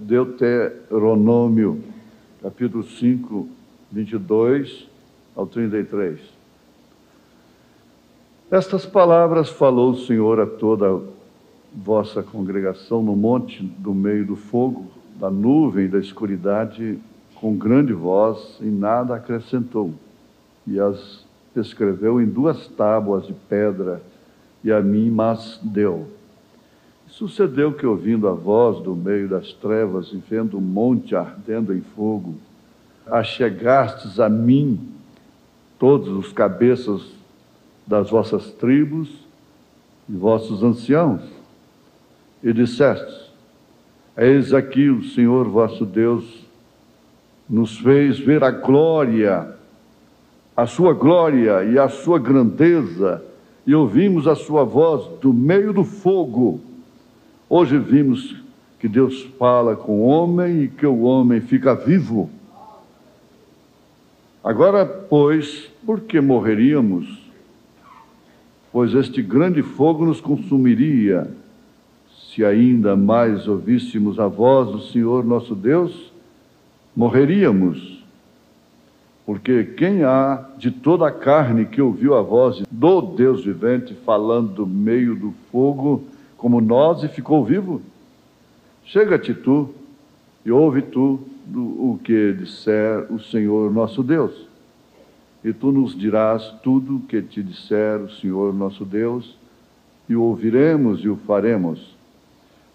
Deuteronômio, capítulo 5, 22 ao 33. Estas palavras falou o Senhor a toda a vossa congregação no monte do meio do fogo, da nuvem e da escuridade, com grande voz, e nada acrescentou. E as escreveu em 2 tábuas de pedra, e a mim mas deu. Sucedeu que, ouvindo a voz do meio das trevas, e vendo o monte ardendo em fogo, achegastes a mim todos os cabeças das vossas tribos e vossos anciãos, e dissestes: eis aqui o Senhor vosso Deus nos fez ver a sua glória e a sua grandeza, e ouvimos a sua voz do meio do fogo. Hoje vimos que Deus fala com o homem e que o homem fica vivo. Agora, pois, por que morreríamos? Pois este grande fogo nos consumiria. Se ainda mais ouvíssemos a voz do Senhor nosso Deus, morreríamos. Porque quem há de toda a carne que ouviu a voz do Deus vivente falando do meio do fogo, como nós, e ficou vivo? Chega-te tu e ouve tu o que disser o Senhor nosso Deus. E tu nos dirás tudo o que te disser o Senhor nosso Deus, e o ouviremos e o faremos.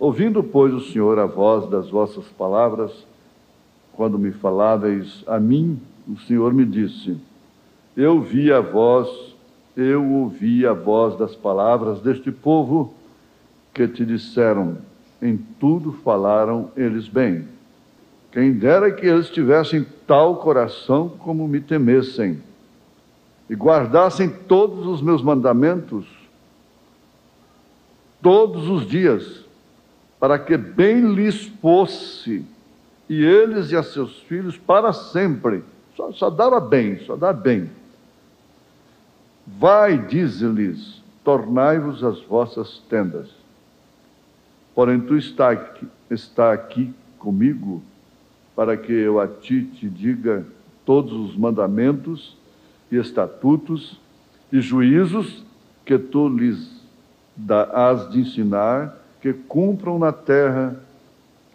Ouvindo, pois, o Senhor a voz das vossas palavras, quando me faláveis a mim, o Senhor me disse: eu ouvi a voz das palavras deste povo que te disseram, em tudo falaram eles bem. Quem dera que eles tivessem tal coração como me temessem, e guardassem todos os meus mandamentos, todos os dias, para que bem lhes fosse, e eles e a seus filhos para sempre. Só dava bem, só dá bem. Vai, diz-lhes, tornai-vos as vossas tendas. Porém, tu está aqui comigo, para que eu a ti te diga todos os mandamentos e estatutos e juízos que tu lhes hás de ensinar, que cumpram na terra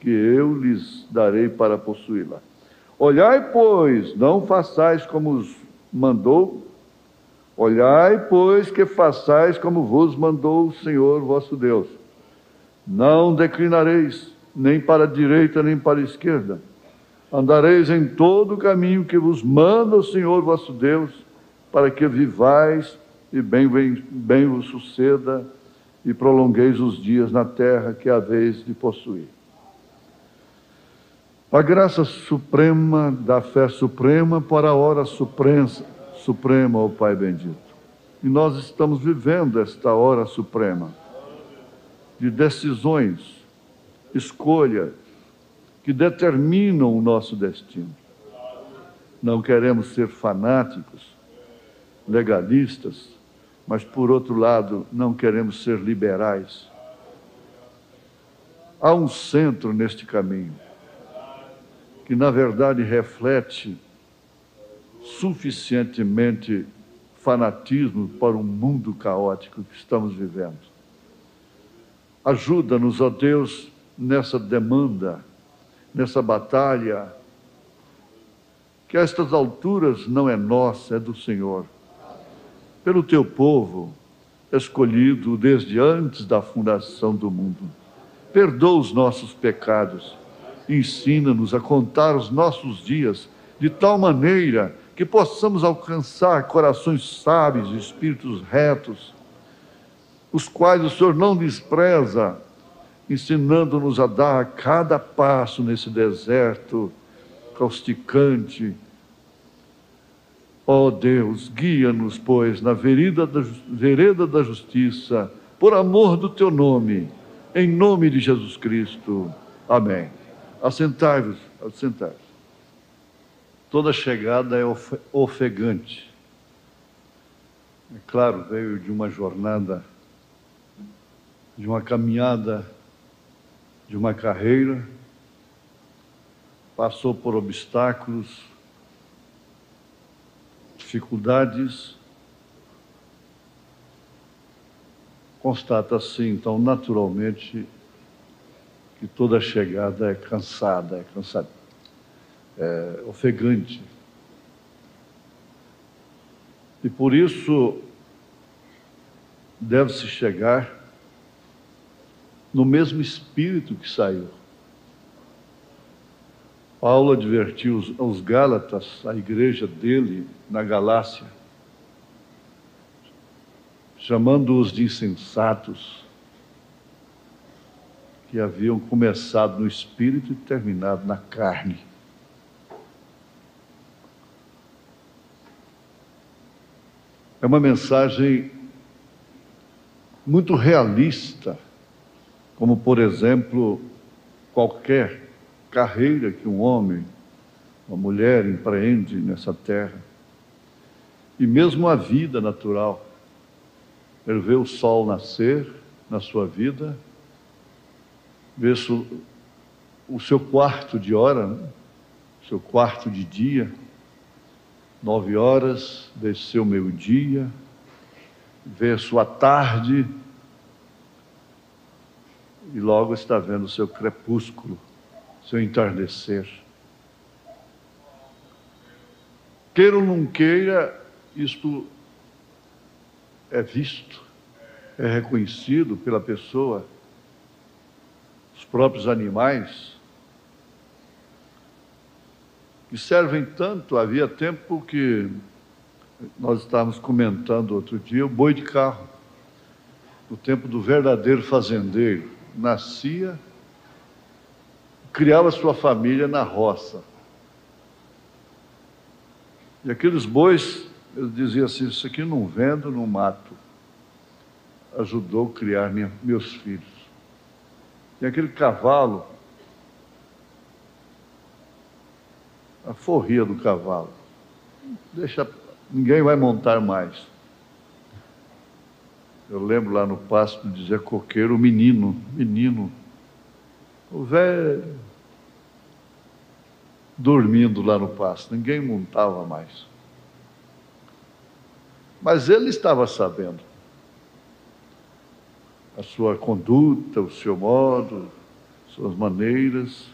que eu lhes darei para possuí-la. Olhai, pois, não façais como os mandou. Olhai, pois, que façais como vos mandou o Senhor vosso Deus. Não declinareis, nem para a direita, nem para a esquerda. Andareis em todo o caminho que vos manda o Senhor vosso Deus, para que vivais e bem vos suceda, e prolongueis os dias na terra que haveis de possuir. A graça suprema da fé suprema para a hora suprema, ó Pai bendito. E nós estamos vivendo esta hora suprema de decisões, escolhas que determinam o nosso destino. Não queremos ser fanáticos, legalistas, mas, por outro lado, não queremos ser liberais. Há um centro neste caminho, que na verdade reflete suficientemente fanatismo para o mundo caótico que estamos vivendo. Ajuda-nos, ó Deus, nessa demanda, nessa batalha, que a estas alturas não é nossa, é do Senhor. Pelo teu povo, escolhido desde antes da fundação do mundo. Perdoa os nossos pecados, ensina-nos a contar os nossos dias de tal maneira que possamos alcançar corações sábios e espíritos retos, os quais o Senhor não despreza, ensinando-nos a dar a cada passo nesse deserto causticante. Ó Deus, guia-nos, pois, na vereda da justiça, por amor do teu nome, em nome de Jesus Cristo. Amém. Assentai-vos, assentai-vos. Toda chegada é ofegante. É claro, veio de uma jornada, de uma caminhada, de uma carreira, passou por obstáculos, dificuldades, constata-se, então, naturalmente, que toda chegada é cansada, é ofegante. E por isso deve-se chegar no mesmo espírito que saiu. Paulo advertiu aos Gálatas, a igreja dele na Galácia, chamando-os de insensatos, que haviam começado no espírito e terminado na carne. É uma mensagem muito realista, como, por exemplo, qualquer carreira que um homem, uma mulher empreende nessa terra, e mesmo a vida natural. Ele vê o sol nascer na sua vida, vê o seu quarto de hora, né? O seu quarto de dia, 9 horas, vê seu meio-dia, vê a sua tarde, e logo está vendo o seu crepúsculo, seu entardecer. Queira ou não queira, isto é visto, é reconhecido pela pessoa. Os próprios animais, que servem tanto. Havia tempo que nós estávamos comentando outro dia, o boi de carro, no tempo do verdadeiro fazendeiro, nascia, criava sua família na roça. E aqueles bois, ele dizia assim: isso aqui não vendo, não mato. Ajudou a criar meus filhos. E aquele cavalo, a forria do cavalo, ninguém vai montar mais. Eu lembro lá no pasto, dizia coqueiro, menino, o velho dormindo lá no pasto, ninguém montava mais. Mas ele estava sabendo a sua conduta, o seu modo, suas maneiras.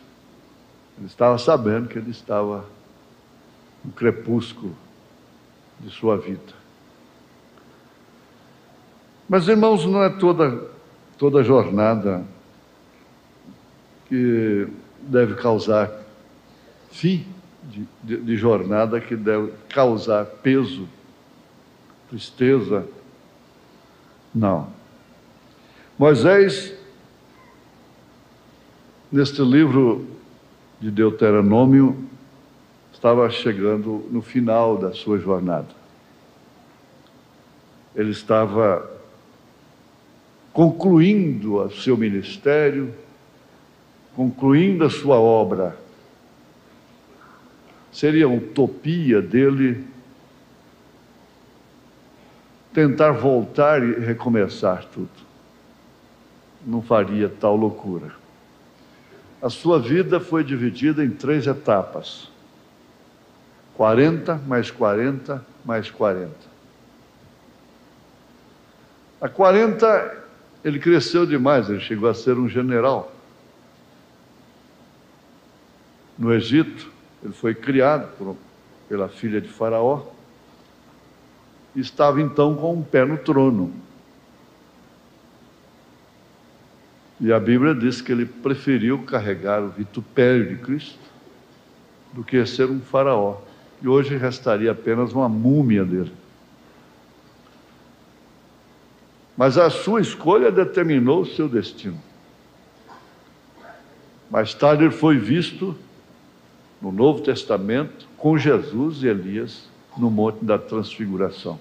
Ele estava sabendo que ele estava no crepúsculo de sua vida. Mas, irmãos, não é toda jornada que deve causar fim de jornada, que deve causar peso, tristeza. Não. Moisés, neste livro de Deuteronômio, estava chegando no final da sua jornada. Ele estava concluindo o seu ministério, concluindo a sua obra. Seria uma utopia dele tentar voltar e recomeçar tudo. Não faria tal loucura. A sua vida foi dividida em 3 etapas: 40, mais 40, mais 40. A 40, ele cresceu demais, ele chegou a ser um general. No Egito, ele foi criado pela filha de Faraó, e estava então com um pé no trono. E a Bíblia diz que ele preferiu carregar o vitupério de Cristo do que ser um faraó. E hoje restaria apenas uma múmia dele. Mas a sua escolha determinou o seu destino. Mais tarde ele foi visto no Novo Testamento com Jesus e Elias no Monte da Transfiguração,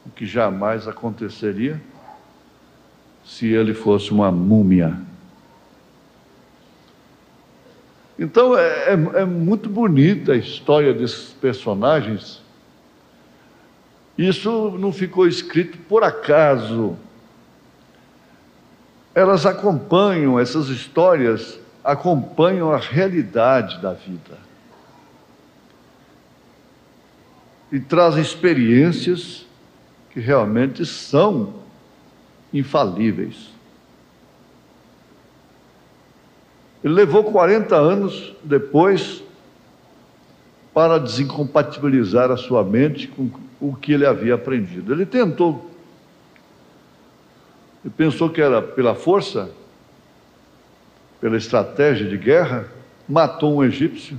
o que jamais aconteceria se ele fosse uma múmia. Então é muito bonita a história desses personagens. Isso não ficou escrito por acaso. Elas acompanham, essas histórias acompanham a realidade da vida e trazem experiências que realmente são infalíveis. Ele levou 40 anos depois para desincompatibilizar a sua mente com o que ele havia aprendido. Ele tentou. Ele pensou que era pela força, pela estratégia de guerra, matou um egípcio.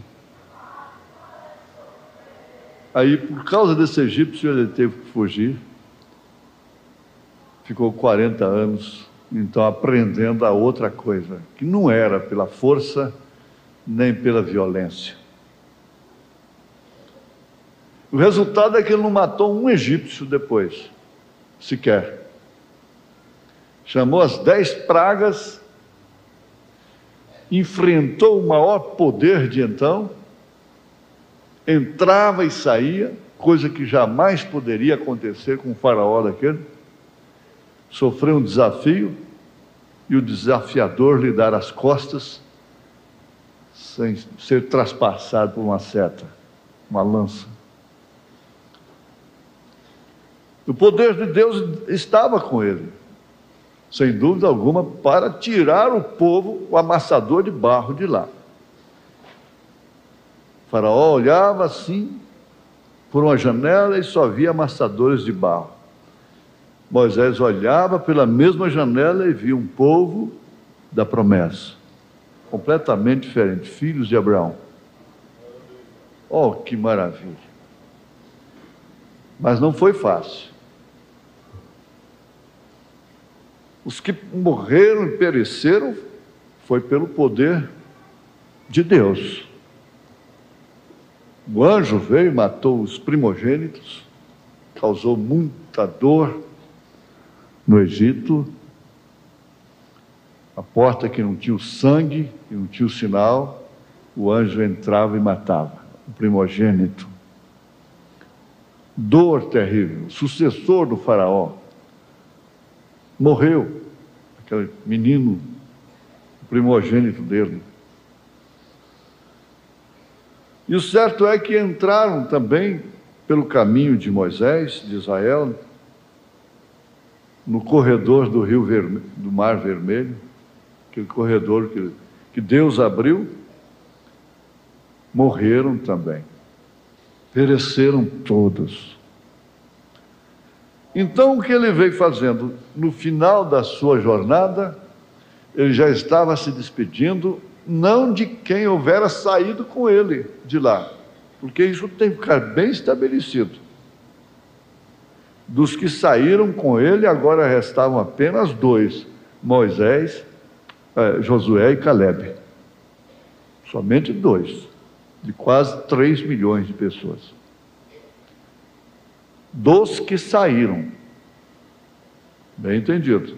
Aí, por causa desse egípcio, ele teve que fugir. Ficou 40 anos, então, aprendendo a outra coisa, que não era pela força, nem pela violência. O resultado é que ele não matou um egípcio depois, sequer. Chamou as 10 pragas, enfrentou o maior poder de então, entrava e saía, coisa que jamais poderia acontecer com o faraó daquele. Sofreu um desafio e o desafiador lhe dar as costas sem ser traspassado por uma seta, uma lança. O poder de Deus estava com ele, sem dúvida alguma, para tirar o povo, o amassador de barro de lá. O faraó olhava assim por uma janela e só via amassadores de barro. Moisés olhava pela mesma janela e via um povo da promessa, completamente diferente, filhos de Abraão. Oh, que maravilha! Mas não foi fácil. Os que morreram e pereceram foi pelo poder de Deus. O anjo veio e matou os primogênitos, causou muita dor no Egito. A porta que não tinha o sangue, que não tinha o sinal, o anjo entrava e matava o primogênito. Dor terrível. O sucessor do faraó morreu, aquele menino, o primogênito dele. E o certo é que entraram também pelo caminho de Moisés, de Israel, no corredor do rio do Mar Vermelho, aquele corredor que Deus abriu, morreram também, pereceram todos. Então, o que ele veio fazendo? No final da sua jornada, ele já estava se despedindo, não de quem houvera saído com ele de lá, porque isso tem que ficar bem estabelecido. Dos que saíram com ele, agora restavam apenas 2, Josué e Calebe. Somente 2, de quase 3 milhões de pessoas. Dos que saíram. Bem entendido.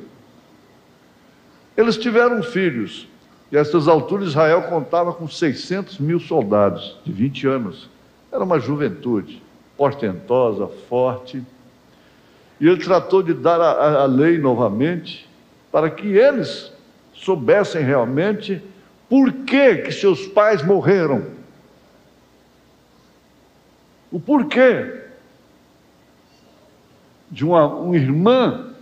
Eles tiveram filhos, e a essas alturas Israel contava com 600 mil soldados, de 20 anos. Era uma juventude, portentosa, forte. E ele tratou de dar a lei novamente, para que eles soubessem realmente por que seus pais morreram. O porquê de uma irmã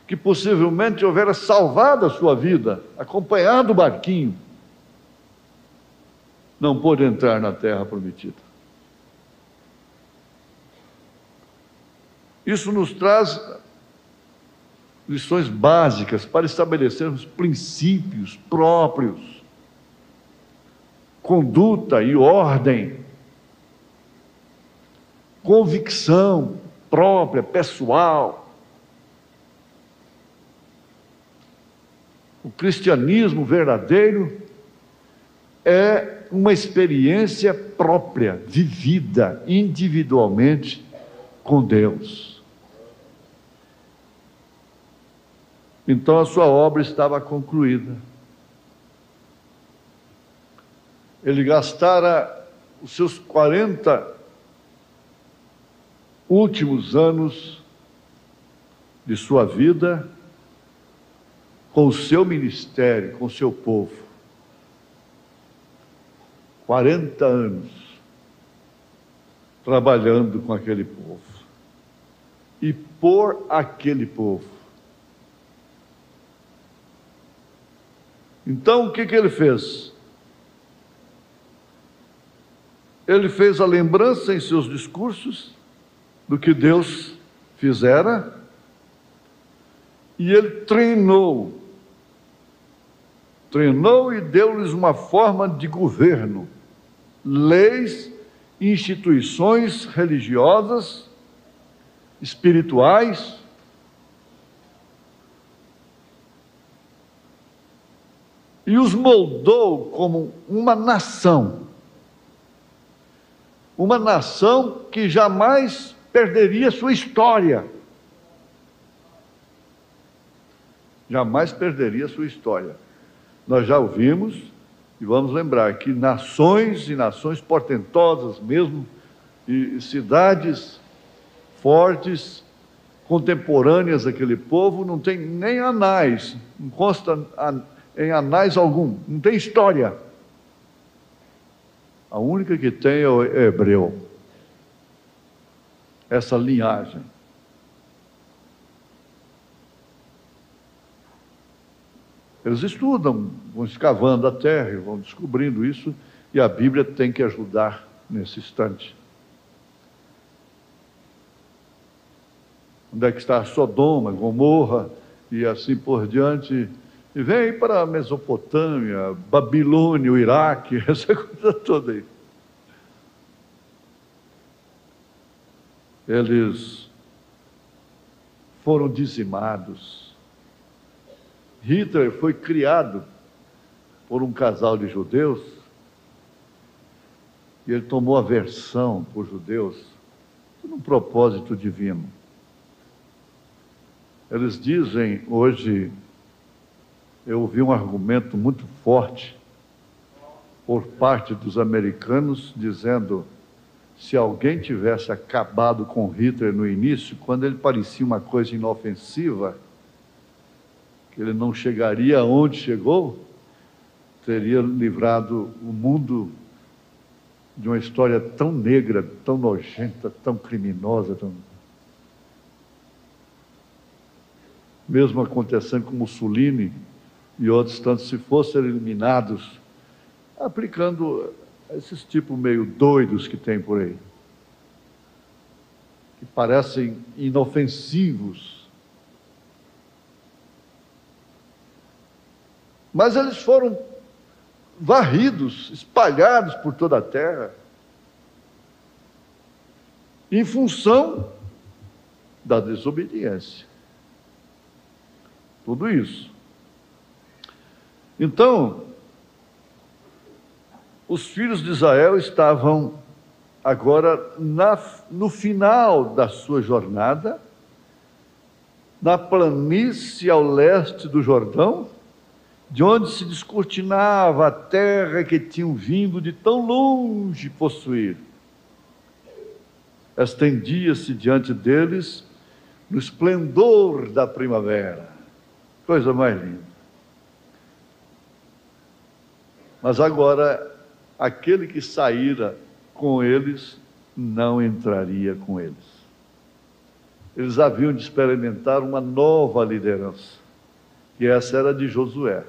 que possivelmente houvera salvado a sua vida, acompanhado o barquinho, não pôde entrar na terra prometida. Isso nos traz lições básicas para estabelecermos princípios próprios, conduta e ordem, convicção própria, pessoal. O cristianismo verdadeiro é uma experiência própria, vivida individualmente com Deus. Então a sua obra estava concluída. Ele gastara os seus 40 últimos anos de sua vida com o seu ministério, com o seu povo. 40 anos trabalhando com aquele povo e por aquele povo. Então, o que ele fez? Ele fez a lembrança em seus discursos do que Deus fizera, e ele treinou e deu-lhes uma forma de governo, leis, instituições religiosas, espirituais, e os moldou como uma nação que jamais perderia sua história. Jamais perderia sua história. Nós já ouvimos, e vamos lembrar, que nações e nações portentosas mesmo, e cidades fortes, contemporâneas daquele povo, não tem nem anais, não consta em anais algum, não tem história. A única que tem é o hebreu, essa linhagem. Eles estudam, vão escavando a terra e vão descobrindo isso, e a Bíblia tem que ajudar nesse instante. Onde é que está Sodoma, Gomorra e assim por diante? E vem para a Mesopotâmia, Babilônia, o Iraque, essa coisa toda aí. Eles foram dizimados. Hitler foi criado por um casal de judeus e ele tomou aversão por judeus por um propósito divino. Eles dizem hoje, eu ouvi um argumento muito forte por parte dos americanos dizendo: se alguém tivesse acabado com Hitler no início, quando ele parecia uma coisa inofensiva, que ele não chegaria aonde chegou, teria livrado o mundo de uma história tão negra, tão nojenta, tão criminosa. Mesmo acontecendo com Mussolini e outros tantos, se fossem eliminados, aplicando esses tipos meio doidos que tem por aí, que parecem inofensivos. Mas eles foram varridos, espalhados por toda a terra, em função da desobediência. Tudo isso. Então, os filhos de Israel estavam agora no final da sua jornada, na planície ao leste do Jordão, de onde se descortinava a terra que tinham vindo de tão longe possuir. Estendia-se diante deles no esplendor da primavera. Coisa mais linda. Mas agora, aquele que saíra com eles, não entraria com eles. Eles haviam de experimentar uma nova liderança, e essa era de Josué.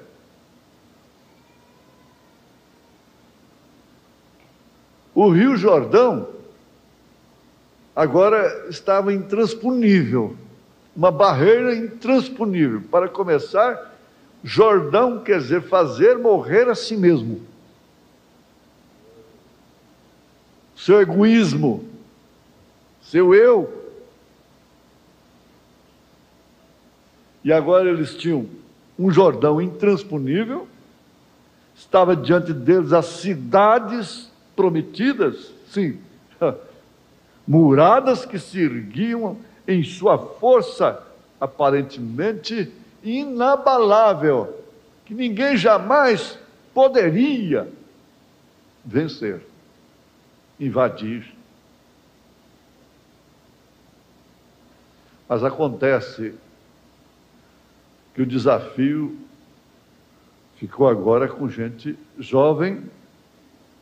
O Rio Jordão agora estava intransponível, uma barreira intransponível. Para começar, Jordão quer dizer fazer morrer a si mesmo. Seu egoísmo, seu eu. E agora eles tinham um Jordão intransponível, estava diante deles as cidades prometidas, sim, muradas que se erguiam em sua força aparentemente inabalável, que ninguém jamais poderia vencer, invadir. Mas acontece que o desafio ficou agora com gente jovem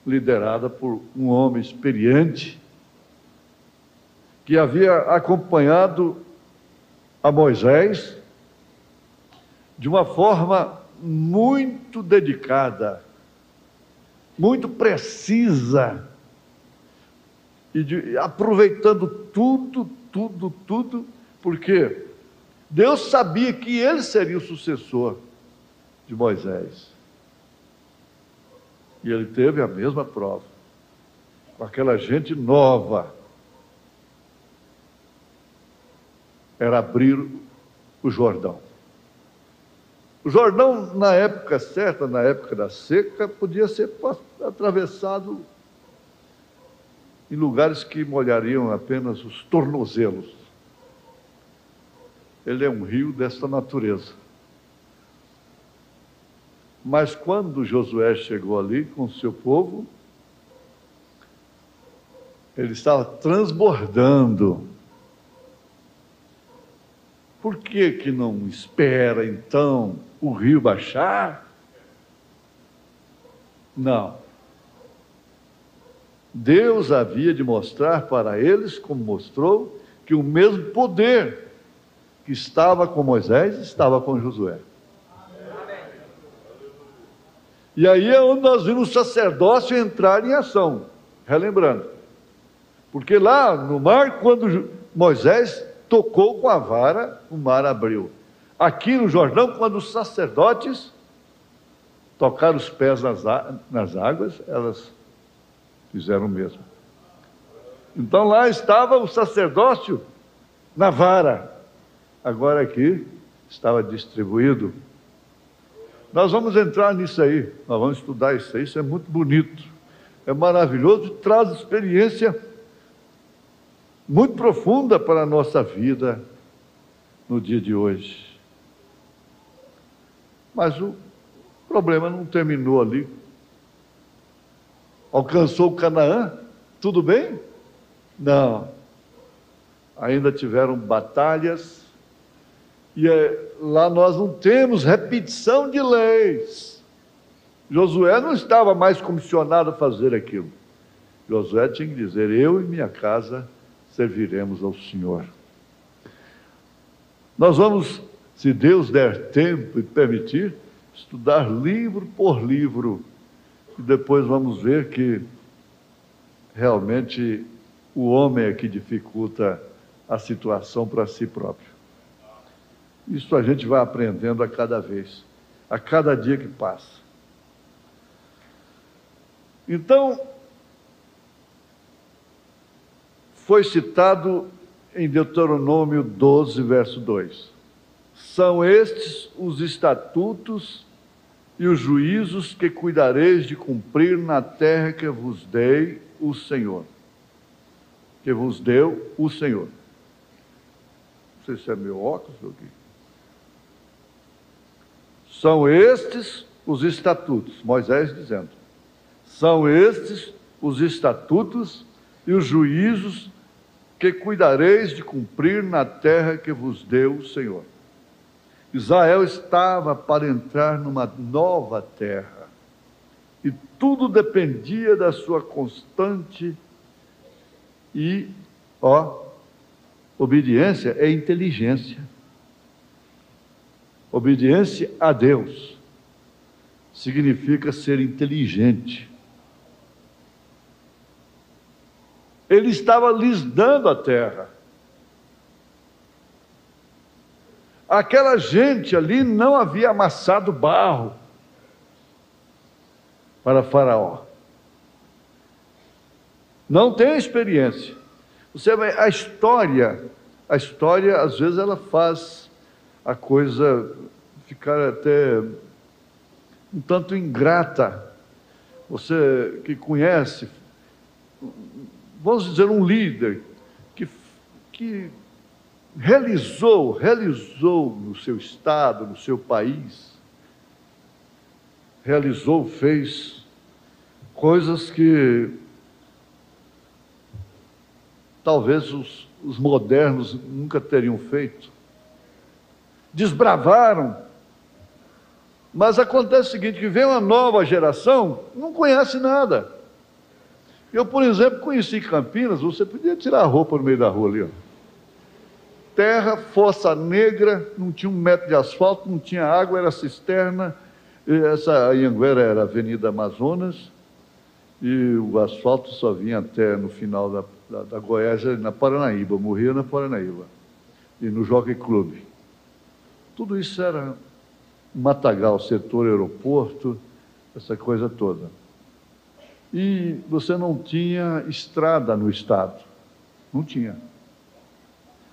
liderada por um homem experiente, que havia acompanhado a Moisés de uma forma muito dedicada, muito precisa, e aproveitando tudo, porque Deus sabia que ele seria o sucessor de Moisés. E ele teve a mesma prova, com aquela gente nova. Era abrir o Jordão. O Jordão, na época certa, na época da seca, podia ser atravessado em lugares que molhariam apenas os tornozelos. Ele é um rio desta natureza. Mas quando Josué chegou ali com o seu povo, ele estava transbordando. Por que não espera, então, o rio baixar? Não. Deus havia de mostrar para eles, como mostrou, que o mesmo poder que estava com Moisés estava com Josué. E aí é onde nós vimos o sacerdócio entrar em ação, relembrando. Porque lá no mar, quando Moisés tocou com a vara, o mar abriu. Aqui no Jordão, quando os sacerdotes tocaram os pés nas águas, elas fizeram o mesmo. Então lá estava o sacerdócio na vara. Agora aqui estava distribuído. Nós vamos entrar nisso aí, nós vamos estudar isso aí, isso é muito bonito, é maravilhoso, traz experiência muito profunda para a nossa vida no dia de hoje. Mas o problema não terminou ali. Alcançou Canaã, tudo bem? Não. Ainda tiveram batalhas, e lá nós não temos repetição de leis. Josué não estava mais comissionado a fazer aquilo. Josué tinha que dizer: eu e minha casa serviremos ao Senhor. Nós vamos, se Deus der tempo e permitir, estudar livro por livro, e depois vamos ver que realmente o homem é que dificulta a situação para si próprio. Isso a gente vai aprendendo a cada vez, a cada dia que passa. Então, foi citado em Deuteronômio 12, verso 2. São estes os estatutos e os juízos que cuidareis de cumprir na terra que vos dei o Senhor. Que vos deu o Senhor. Não sei se é meu óculos ou o quê. São estes os estatutos, Moisés dizendo, são estes os estatutos e os juízos que cuidareis de cumprir na terra que vos deu o Senhor. Israel estava para entrar numa nova terra, e tudo dependia da sua constante obediência é inteligência. Obediência a Deus significa ser inteligente. Ele estava lhes dando a terra. Aquela gente ali não havia amassado barro para Faraó. Não tem experiência. Você vai, a história às vezes ela faz a coisa ficar até um tanto ingrata. Você que conhece, vamos dizer, um líder que realizou no seu estado, no seu país, fez coisas que talvez os modernos nunca teriam feito. Desbravaram, mas acontece o seguinte, que vem uma nova geração, não conhece nada, Eu, por exemplo, conheci Campinas, você podia tirar a roupa no meio da rua ali, ó. Terra, fossa negra, não tinha 1 metro de asfalto, não tinha água, era cisterna. Essa Anhanguera era a Avenida Amazonas, e o asfalto só vinha até no final da Goiás, na Paranaíba, morria na Paranaíba, e no Jockey Club. Tudo isso era matagal, setor aeroporto, essa coisa toda. E você não tinha estrada no estado, não tinha.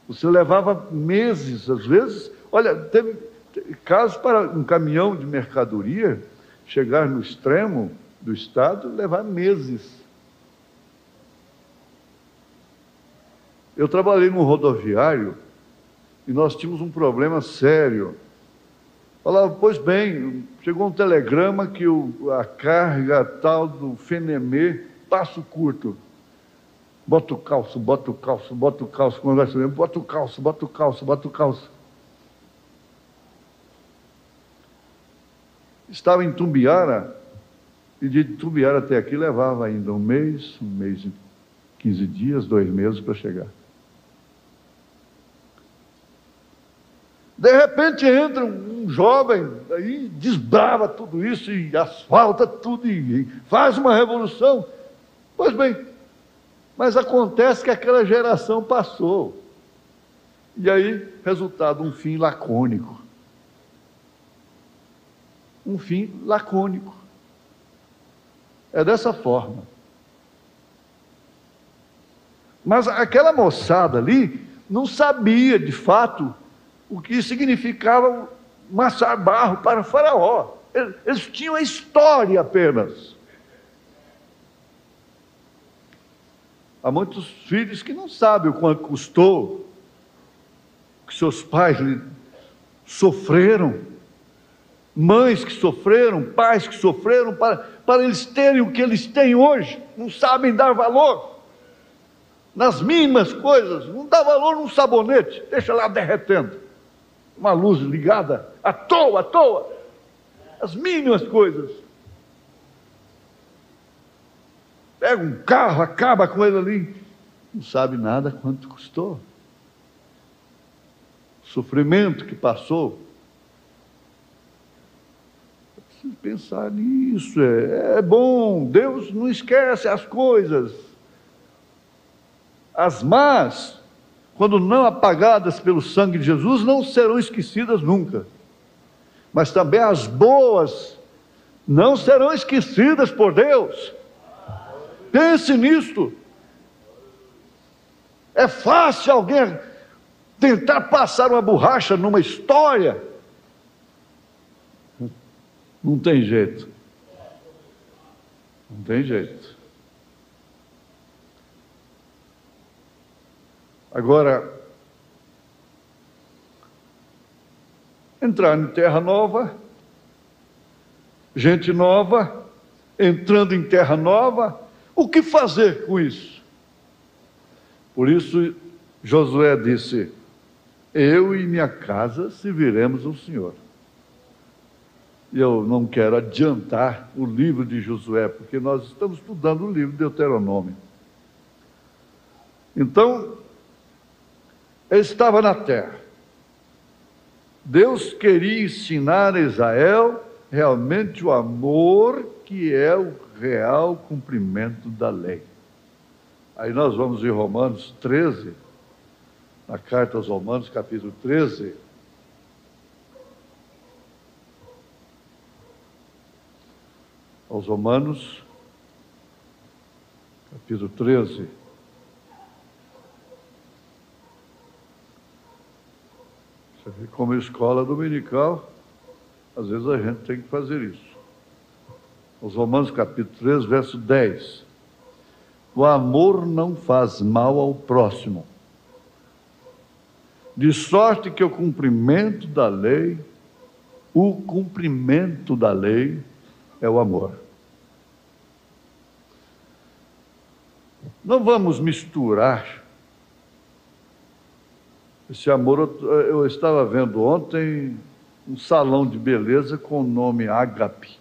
Você levava meses, às vezes. Olha, teve casos para um caminhão de mercadoria chegar no extremo do estado e levar meses. Eu trabalhei num rodoviário e nós tínhamos um problema sério. Falava, pois bem, chegou um telegrama que a carga tal do Fenemê, Passo Curto. Bota o calço, bota o calço, bota o calço, quando vai subir, bota o calço, bota o calço, bota o calço. Estava em Tumbiara, e de Tumbiara até aqui levava ainda um mês e 15 dias, 2 meses para chegar. De repente entra um jovem, aí desbrava tudo isso e asfalta tudo e faz uma revolução. Pois bem, mas acontece que aquela geração passou. E aí, resultado, um fim lacônico. Um fim lacônico. É dessa forma. Mas aquela moçada ali não sabia, de fato, o que significava amassar barro para Faraó. Eles tinham a história apenas. Há muitos filhos que não sabem o quanto custou, que seus pais sofreram, mães que sofreram, pais que sofreram, para eles terem o que eles têm hoje. Não sabem dar valor nas mínimas coisas. Não dá valor num sabonete, deixa lá derretendo, uma luz ligada, à toa, as mínimas coisas. Pega um carro, acaba com ele ali, não sabe nada quanto custou, o sofrimento que passou. Eu preciso pensar nisso. É bom, Deus não esquece as coisas, as más, quando não apagadas pelo sangue de Jesus, não serão esquecidas nunca. Mas também as boas não serão esquecidas por Deus. Pense nisto. É fácil alguém tentar passar uma borracha numa história. Não tem jeito. Não tem jeito. Agora, entrar em terra nova, gente nova, entrando em terra nova, o que fazer com isso? Por isso, Josué disse, eu e minha casa serviremos ao Senhor. E eu não quero adiantar o livro de Josué, porque nós estamos estudando o livro de Deuteronômio. Então, ele estava na terra. Deus queria ensinar a Israel realmente o amor que é o real cumprimento da lei. Aí nós vamos em Romanos 13, na carta aos Romanos, capítulo 13. Aos Romanos, capítulo 13. Você vê como escola dominical, às vezes a gente tem que fazer isso. Os Romanos capítulo 13, verso 10. O amor não faz mal ao próximo, de sorte que o cumprimento da lei é o amor. Não vamos misturar esse amor. Eu estava vendo ontem um salão de beleza com o nome Ágape.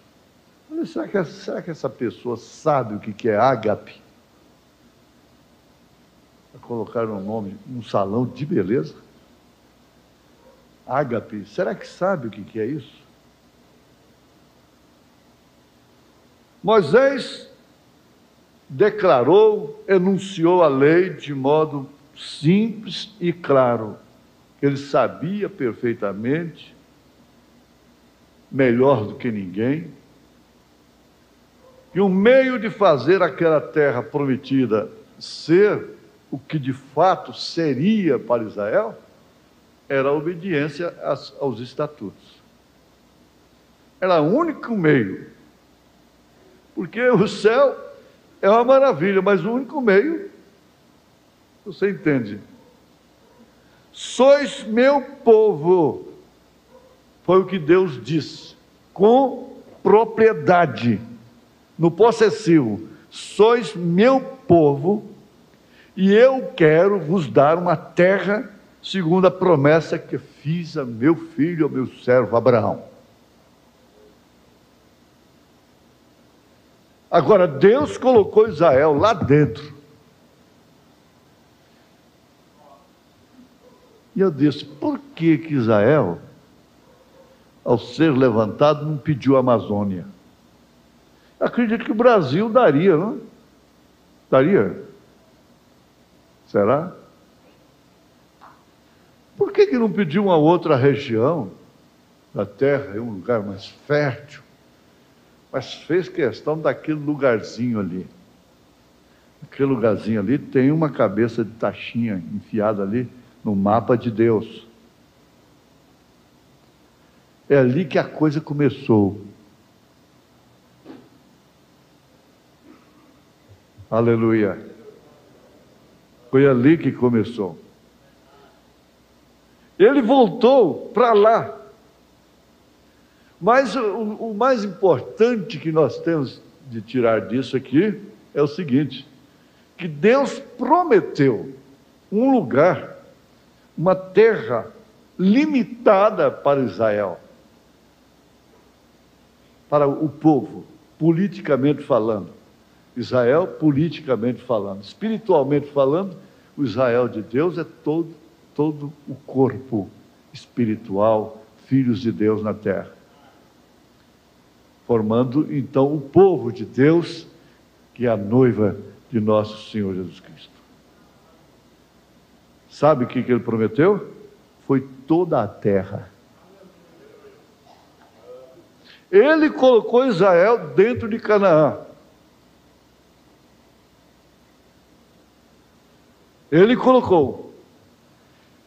Será que essa pessoa sabe o que é ágape? Colocaram um nome, um salão de beleza. Ágape, será que sabe o que é isso? Moisés declarou, enunciou a lei de modo simples e claro. Ele sabia perfeitamente, melhor do que ninguém, que o meio de fazer aquela terra prometida ser o que de fato seria para Israel era a obediência aos estatutos. Era o único meio. Porque o céu é uma maravilha, mas o único meio, você entende? Sois meu povo, foi o que Deus disse, com propriedade, no possessivo. Sois meu povo, e eu quero vos dar uma terra, segundo a promessa que fiz a meu filho, ao meu servo Abraão. Agora, Deus colocou Israel lá dentro. E eu disse, por que Israel, ao ser levantado, não pediu a Amazônia? Eu acredito que o Brasil daria, não? Daria? Será? Por que não pediu uma outra região da terra, um lugar mais fértil? Mas fez questão daquele lugarzinho ali. Aquele lugarzinho ali tem uma cabeça de taxinha enfiada ali no mapa de Deus. É ali que a coisa começou. Aleluia. Foi ali que começou. Ele voltou para lá. Mas o mais importante que nós temos de tirar disso aqui é o seguinte, que Deus prometeu um lugar, uma terra limitada para Israel, para o povo, politicamente falando. Israel, politicamente falando. Espiritualmente falando, o Israel de Deus é todo o corpo espiritual, filhos de Deus na terra. Formando, então, o povo de Deus, que é a noiva de nosso Senhor Jesus Cristo. Sabe o que ele prometeu? Foi toda a terra. Ele colocou Israel dentro de Canaã. Ele colocou.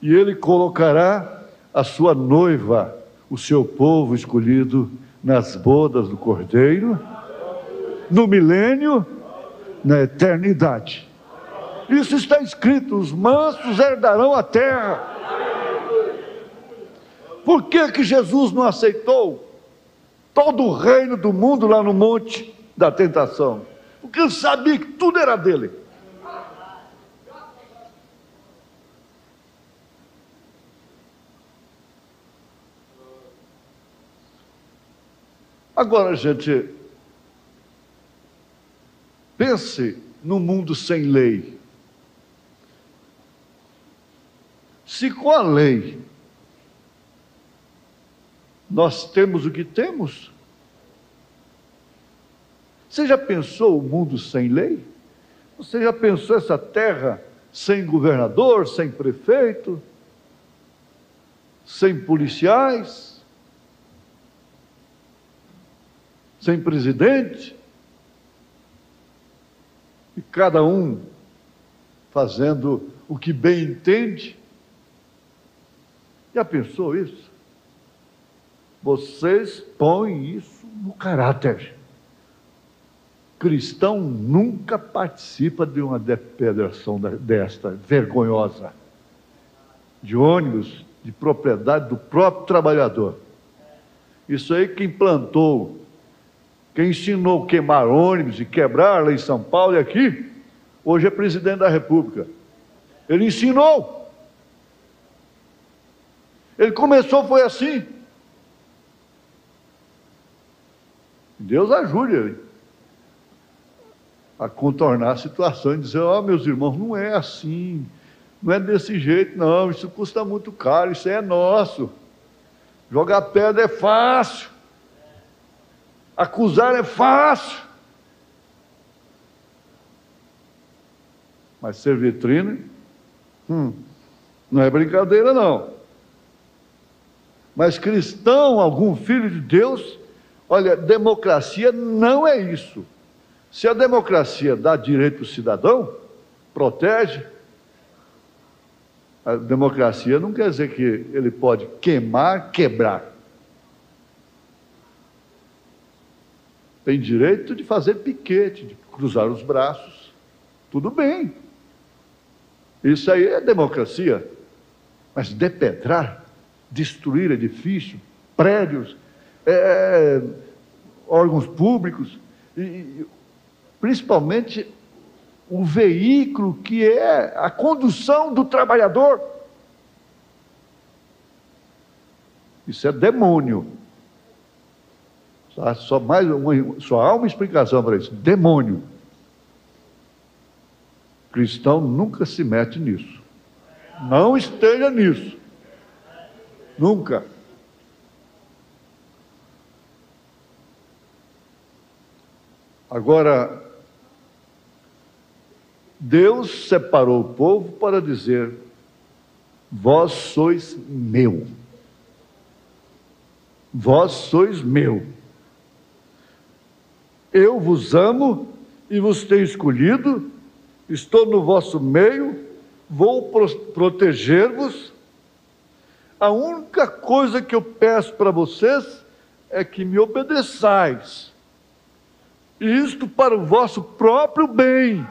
E ele colocará a sua noiva, o seu povo escolhido, nas bodas do Cordeiro, no milênio, na eternidade. Isso está escrito, os mansos herdarão a terra. Por que Jesus não aceitou todo o reino do mundo lá no monte da tentação? Porque ele sabia que tudo era dele. Agora, gente, pense no mundo sem lei. Se com a lei nós temos o que temos, você já pensou o mundo sem lei? Você já pensou essa terra sem governador, sem prefeito, sem policiais? Sem presidente, e cada um fazendo o que bem entende. Já pensou isso? Vocês põem isso no caráter. Cristão nunca participa de uma depredação desta, vergonhosa, de ônibus, de propriedade do próprio trabalhador. Isso aí quem plantou, quem ensinou a queimar ônibus e quebrar lá em São Paulo e aqui, hoje é presidente da República. Ele ensinou. Ele começou, foi assim. Deus ajude ele. a contornar a situação e dizer: ó, meus irmãos, não é assim, não é desse jeito, não, isso custa muito caro, isso é nosso. Jogar pedra é fácil, acusar é fácil, mas ser vitrine, não é brincadeira, não. Mas cristão, algum filho de Deus, olha, democracia não é isso. Se a democracia dá direito ao cidadão, protege, a democracia não quer dizer que ele pode queimar, quebrar. Tem direito de fazer piquete, de cruzar os braços. Tudo bem. Isso aí é democracia. Mas depedrar, destruir edifícios, prédios, órgãos públicos, e principalmente o veículo que é a condução do trabalhador. Isso é demônio. Só há uma explicação para isso: demônio. Cristão nunca se mete nisso. Não esteja nisso. Nunca. Agora, Deus separou o povo para dizer: vós sois meu. Vós sois meu. Eu vos amo e vos tenho escolhido, estou no vosso meio, vou proteger-vos. A única coisa que eu peço para vocês é que me obedeçais. Isto para o vosso próprio bem.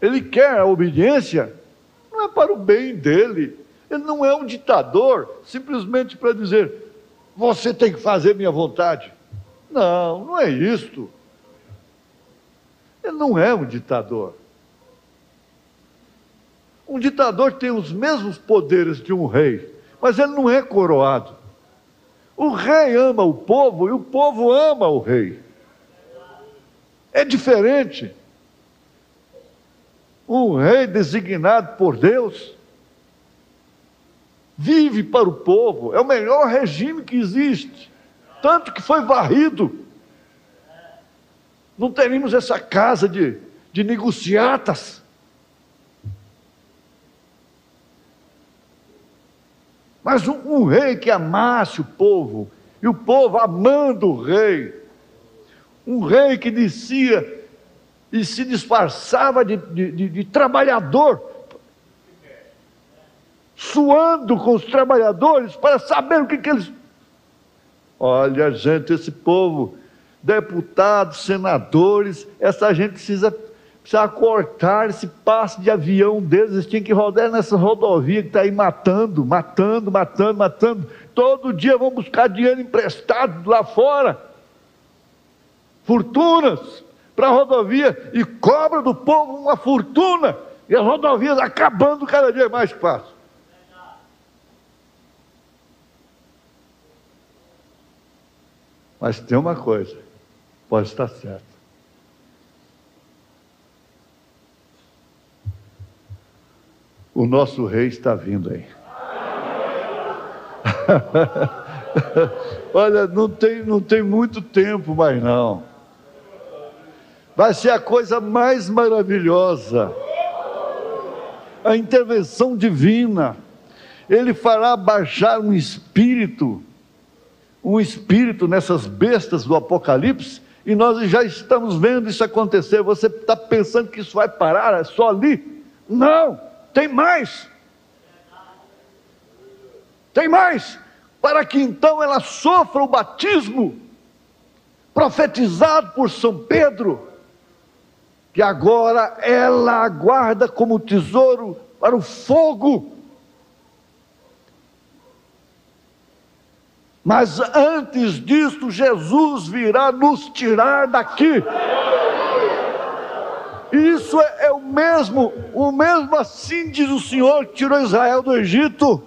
Ele quer a obediência, não é para o bem dele. Ele não é um ditador, simplesmente para dizer: você tem que fazer minha vontade. Não, não é isto. Ele não é um ditador. Um ditador tem os mesmos poderes de um rei, mas ele não é coroado. O rei ama o povo e o povo ama o rei. É diferente. Um rei designado por Deus vive para o povo, é o melhor regime que existe, tanto que foi varrido. Não teríamos essa casa de negociatas. Mas um rei que amasse o povo, e o povo amando o rei, um rei que descia e se disfarçava de trabalhador, suando com os trabalhadores para saber o que eles... Olha, gente, esse povo, deputados, senadores, essa gente precisa cortar esse passe de avião deles. Eles tinham que rodar nessa rodovia que está aí matando. Todo dia vão buscar dinheiro emprestado lá fora, fortunas para a rodovia, e cobra do povo uma fortuna, e as rodovias acabando cada dia mais fácil. Mas tem uma coisa, pode estar certo: o nosso rei está vindo aí. Olha, não tem muito tempo mais não. Vai ser a coisa mais maravilhosa, a intervenção divina. Ele fará baixar um espírito nessas bestas do Apocalipse, e nós já estamos vendo isso acontecer. Você está pensando que isso vai parar, é só ali? Não, tem mais. Tem mais, para que então ela sofra o batismo profetizado por São Pedro, que agora ela aguarda como tesouro para o fogo. Mas antes disso, Jesus virá nos tirar daqui. Isso é o mesmo assim diz o Senhor que tirou Israel do Egito.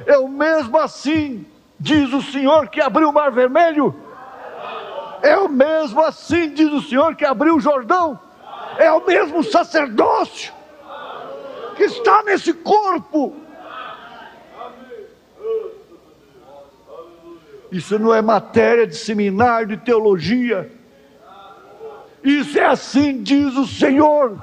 É o mesmo assim diz o Senhor que abriu o Mar Vermelho. É o mesmo, assim diz o Senhor, que abriu o Jordão. É o mesmo sacerdócio que está nesse corpo. Isso não é matéria de seminário de teologia. Isso é assim diz o Senhor.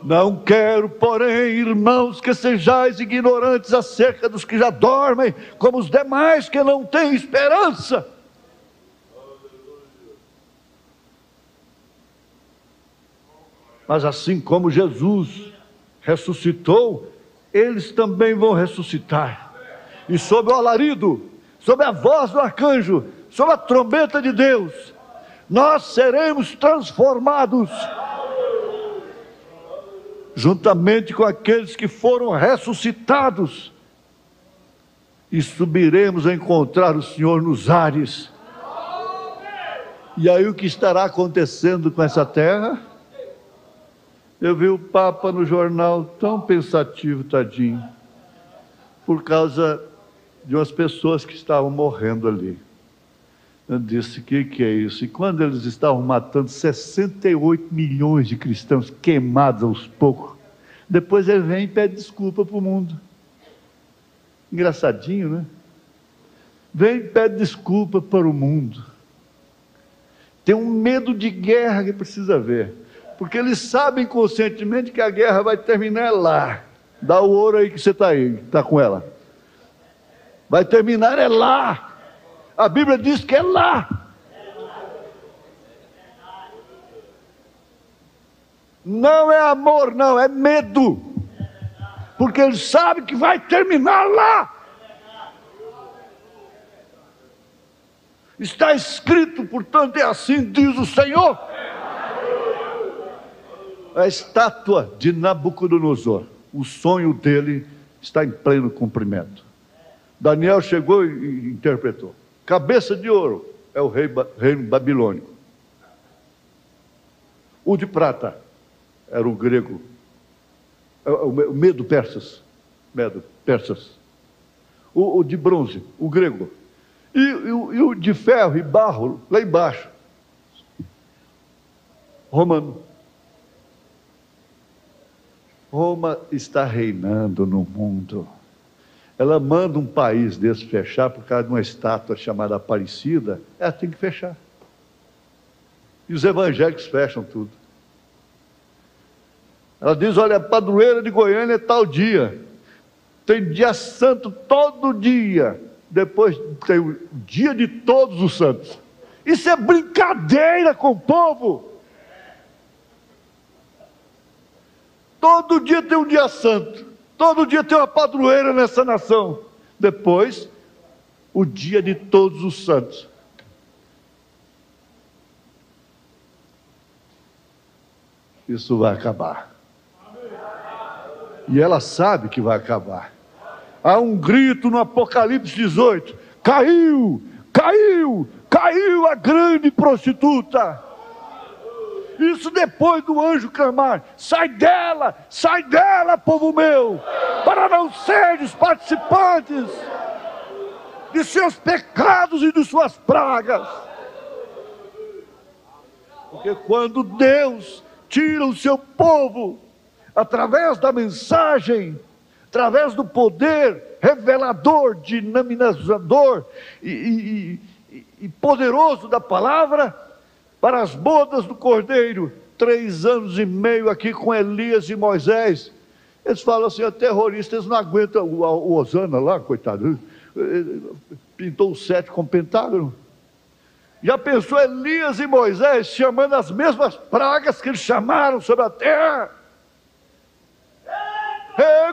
Não quero, porém, irmãos, que sejais ignorantes acerca dos que já dormem, como os demais que não têm esperança. Mas assim como Jesus ressuscitou, eles também vão ressuscitar. E sob o alarido, sob a voz do arcanjo, sob a trombeta de Deus, nós seremos transformados, juntamente com aqueles que foram ressuscitados, e subiremos a encontrar o Senhor nos ares. E aí o que estará acontecendo com essa terra? Eu vi o Papa no jornal tão pensativo, tadinho, por causa de umas pessoas que estavam morrendo ali. Eu disse, o que é isso? E quando eles estavam matando 68 milhões de cristãos queimados aos poucos, depois ele vem e pede desculpa para o mundo. Engraçadinho, né? Vem e pede desculpa para o mundo. Tem um medo de guerra que precisa ver, porque eles sabem conscientemente que a guerra vai terminar lá. Dá o ouro aí que você está aí, está com ela. Vai terminar é lá. A Bíblia diz que é lá. Não é amor, não, é medo. Porque ele sabe que vai terminar lá. Está escrito, portanto, é assim diz o Senhor. A estátua de Nabucodonosor, o sonho dele está em pleno cumprimento. Daniel chegou e interpretou. Cabeça de ouro é o reino babilônico. O de prata era o grego, o medo persas. O de bronze, o grego. E o de ferro e barro, lá embaixo, romano. Roma está reinando no mundo. Ela manda um país desse fechar por causa de uma estátua chamada Aparecida, ela tem que fechar. E os evangélicos fecham tudo. Ela diz, olha, a padroeira de Goiânia é tal dia. Tem dia santo todo dia. Depois tem o dia de todos os santos. Isso é brincadeira com o povo. Todo dia tem um dia santo. Todo dia tem uma padroeira nessa nação. Depois, o dia de todos os santos. Isso vai acabar. E ela sabe que vai acabar. Há um grito no Apocalipse 18. Caiu, caiu, caiu a grande prostituta. Isso depois do anjo clamar, sai dela, povo meu, para não seres participantes de seus pecados e de suas pragas. Porque quando Deus tira o seu povo, através da mensagem, através do poder revelador, dinamizador e poderoso da palavra, para as bodas do Cordeiro, 3 anos e meio aqui com Elias e Moisés. Eles falam assim, é terrorista, eles não aguentam o Osana lá, coitado, pintou o 7 com pentágono. Já pensou Elias e Moisés chamando as mesmas pragas que eles chamaram sobre a terra?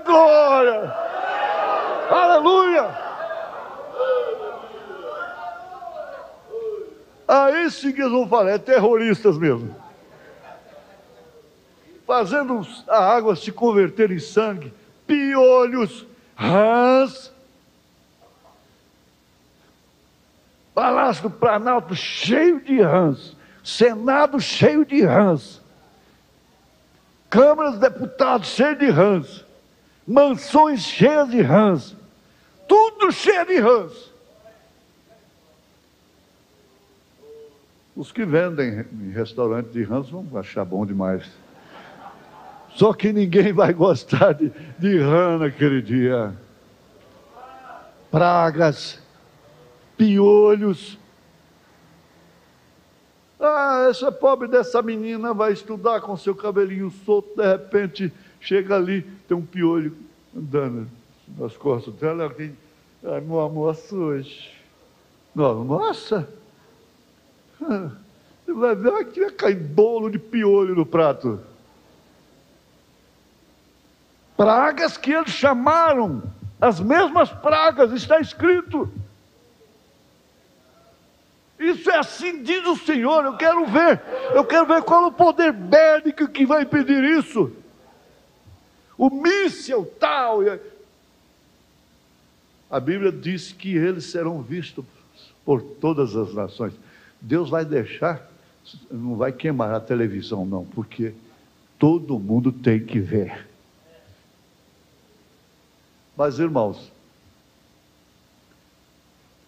Glória! Aleluia! Aí sim que eles vão falar, é terroristas mesmo. Fazendo a água se converter em sangue, piolhos, rãs, Palácio do Planalto cheio de rãs, Senado cheio de rãs, Câmara dos Deputados cheio de rãs, mansões cheias de rãs, tudo cheio de rãs. Os que vendem em restaurante de rãs vão achar bom demais. Só que ninguém vai gostar de rã naquele dia. Pragas, piolhos. Essa pobre dessa menina vai estudar com seu cabelinho solto, de repente chega ali, tem um piolho andando nas costas dela. Alguém, no almoço hoje. No almoço? Você vai ver que vai cair bolo de piolho no prato. Pragas que eles chamaram, as mesmas pragas, está escrito. Isso é assim, diz o Senhor. Eu quero ver qual é o poder bélico que vai impedir isso. O míssil tal. A Bíblia diz que eles serão vistos por todas as nações. Deus vai deixar, não vai queimar a televisão não, porque todo mundo tem que ver. Mas, irmãos,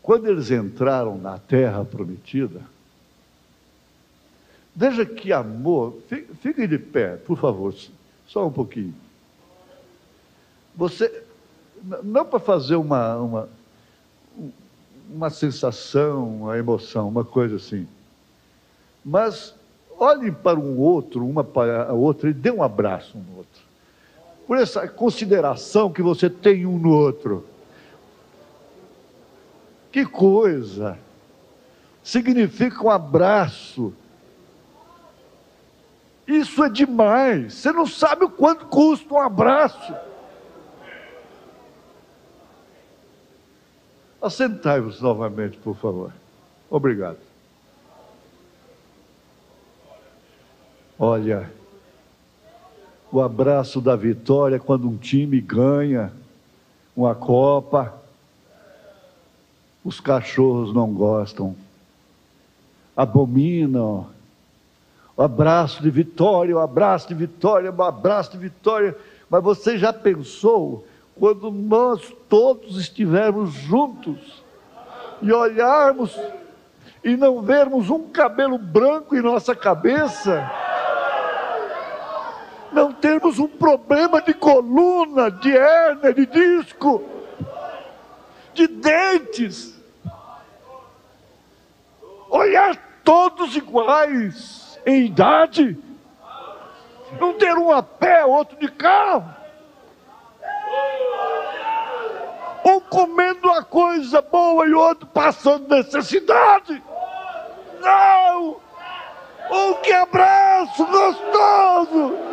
quando eles entraram na terra prometida, veja que amor, fiquem de pé, por favor, só um pouquinho. Você, não para fazer uma sensação, uma emoção, uma coisa assim, mas olhem para um outro, uma para a outra, e dê um abraço um no outro. Por essa consideração que você tem um no outro. Que coisa! Significa um abraço. Isso é demais. Você não sabe o quanto custa um abraço. Assentai-vos novamente, por favor. Obrigado. Olha, o abraço da vitória quando um time ganha uma Copa. Os cachorros não gostam, abominam. O abraço de vitória, o abraço de vitória, o abraço de vitória. Mas você já pensou quando nós todos estivermos juntos e olharmos e não vermos um cabelo branco em nossa cabeça? Não termos um problema de coluna, de hérnia, de disco, de dentes, olhar todos iguais em idade, não ter um a pé, outro de carro, um comendo uma coisa boa e outro passando necessidade. Não! Que abraço gostoso!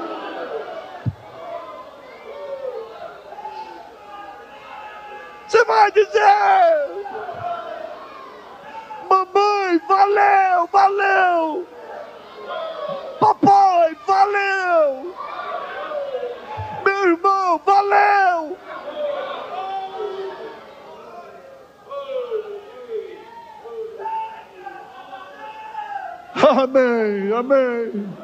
Você vai dizer: mamãe, valeu, valeu. Papai, valeu. Meu irmão, valeu. Amém, amém.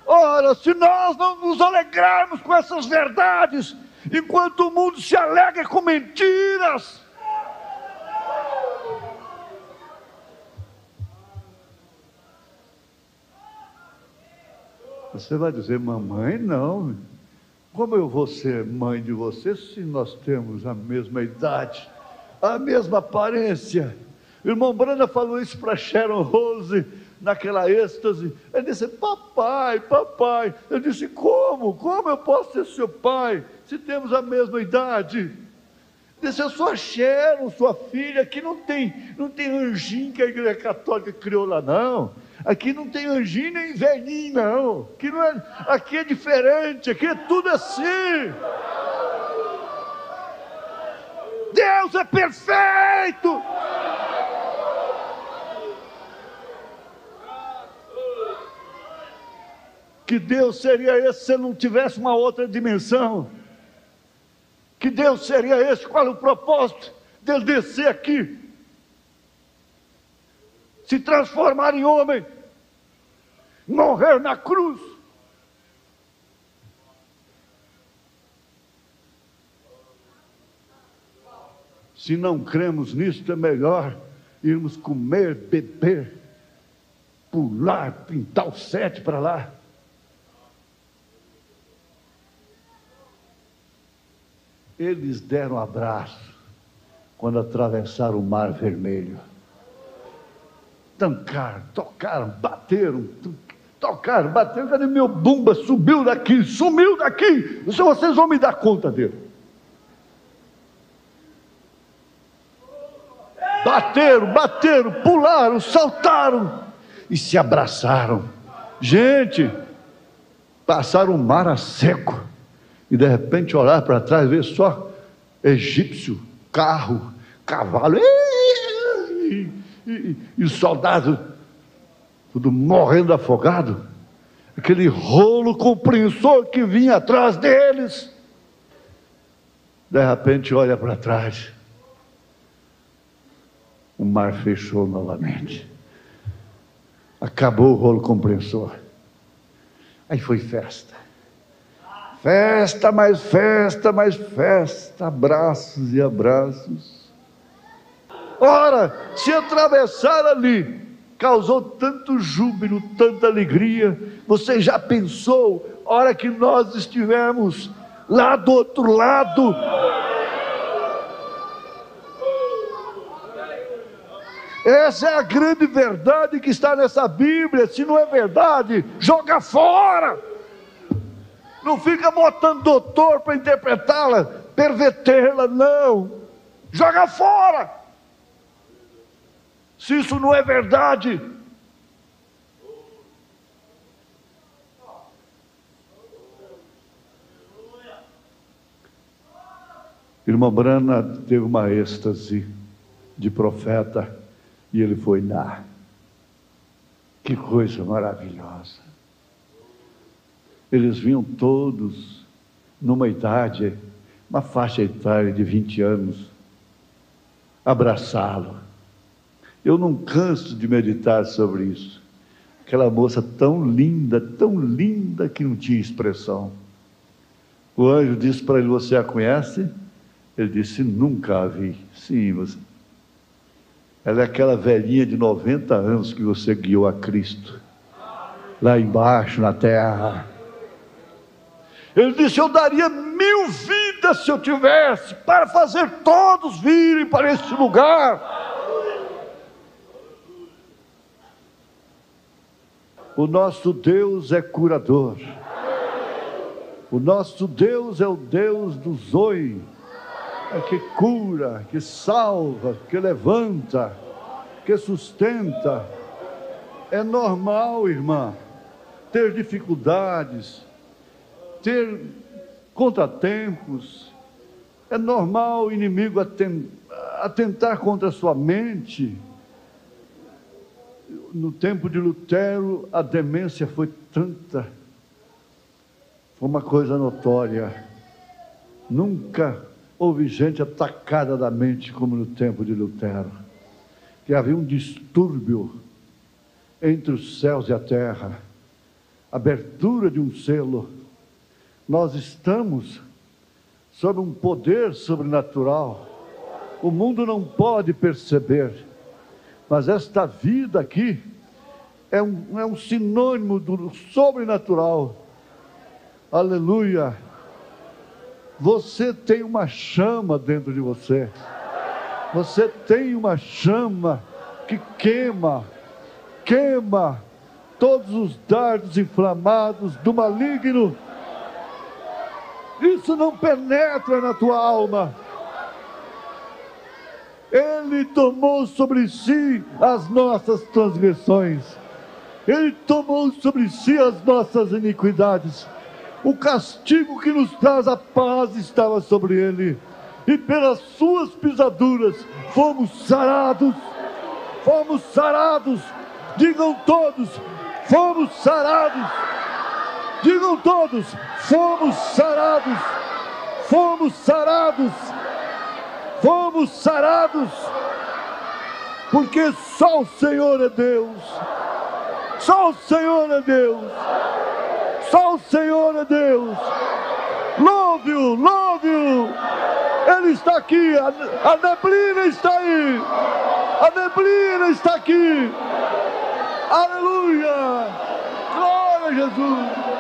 Ora, se nós não nos alegrarmos com essas verdades, enquanto o mundo se alegra com mentiras, você vai dizer: mamãe, não. Como eu vou ser mãe de você se nós temos a mesma idade, a mesma aparência? O irmão Branda falou isso para Sharon Rose naquela êxtase. Ele disse: papai, papai. Eu disse: como eu posso ser seu pai se temos a mesma idade? Ele disse: eu sou a Sharon, sua filha. Aqui não tem anjinho que a igreja católica criou lá, não. Aqui não tem anjinho nem velhinho, não. Aqui é diferente, aqui é tudo assim. Deus é perfeito. Que Deus seria esse se não tivesse uma outra dimensão? Que Deus seria esse? Qual é o propósito dele descer aqui? Se transformar em homem, morrer na cruz. Se não cremos nisso, é melhor irmos comer, beber, pular, pintar o sete para lá. Eles deram abraço quando atravessaram o Mar Vermelho. Tancaram, tocaram, bateram, tocaram, bateram. Cadê meu bumba? Sumiu daqui, sumiu daqui. Vocês vão me dar conta dele. Bateram, pularam, saltaram e se abraçaram. Gente, passaram o mar a seco e de repente olhar para trás, ver só egípcio, carro, cavalo e soldado, tudo morrendo afogado. Aquele rolo compressor que vinha atrás deles. De repente olha para trás, o mar fechou novamente. Acabou o rolo compressor. Aí foi festa. Festa, mais festa, mais festa. Abraços e abraços. Ora, se atravessar ali causou tanto júbilo, tanta alegria. Você já pensou, hora que nós estivermos lá do outro lado? Essa é a grande verdade que está nessa Bíblia. Se não é verdade, joga fora. Não fica botando doutor para interpretá-la, pervertê-la, não. Joga fora. Se isso não é verdade. Irmã Brana teve uma êxtase de profeta e ele foi lá. Que coisa maravilhosa. Eles vinham todos numa idade, uma faixa etária de 20 anos, abraçá-lo. Eu não canso de meditar sobre isso. Aquela moça tão linda que não tinha expressão. O anjo disse para ele: você a conhece? Ele disse: nunca a vi. Sim, você. Ela é aquela velhinha de 90 anos que você guiou a Cristo, lá embaixo na terra. Ele disse: eu daria 1000 vidas se eu tivesse, para fazer todos virem para este lugar. O nosso Deus é curador. O nosso Deus é o Deus do Zoe, que cura, que salva, que levanta, que sustenta. É normal, irmã, ter dificuldades, ter contratempos. É normal o inimigo atentar contra a sua mente. No tempo de Lutero, a demência foi tanta, foi uma coisa notória. Nunca houve gente atacada da mente como no tempo de Lutero, que havia um distúrbio entre os céus e a terra, abertura de um selo. Nós estamos sob um poder sobrenatural. O mundo não pode perceber, mas esta vida aqui é um sinônimo do sobrenatural. Aleluia! Você tem uma chama dentro de você. Você tem uma chama que queima todos os dardos inflamados do maligno. Isso não penetra na tua alma. Ele tomou sobre si as nossas transgressões. Ele tomou sobre si as nossas iniquidades. O castigo que nos traz a paz estava sobre ele, e pelas suas pisaduras fomos sarados. Fomos sarados. Digam todos: fomos sarados. Digam todos: fomos sarados. Fomos sarados. Fomos sarados. Porque só o Senhor é Deus. Só o Senhor é Deus. Só o Senhor é Deus. Louve-o, louve-o. Ele está aqui, a neblina está aí. A neblina está aqui. Aleluia. Glória a Jesus.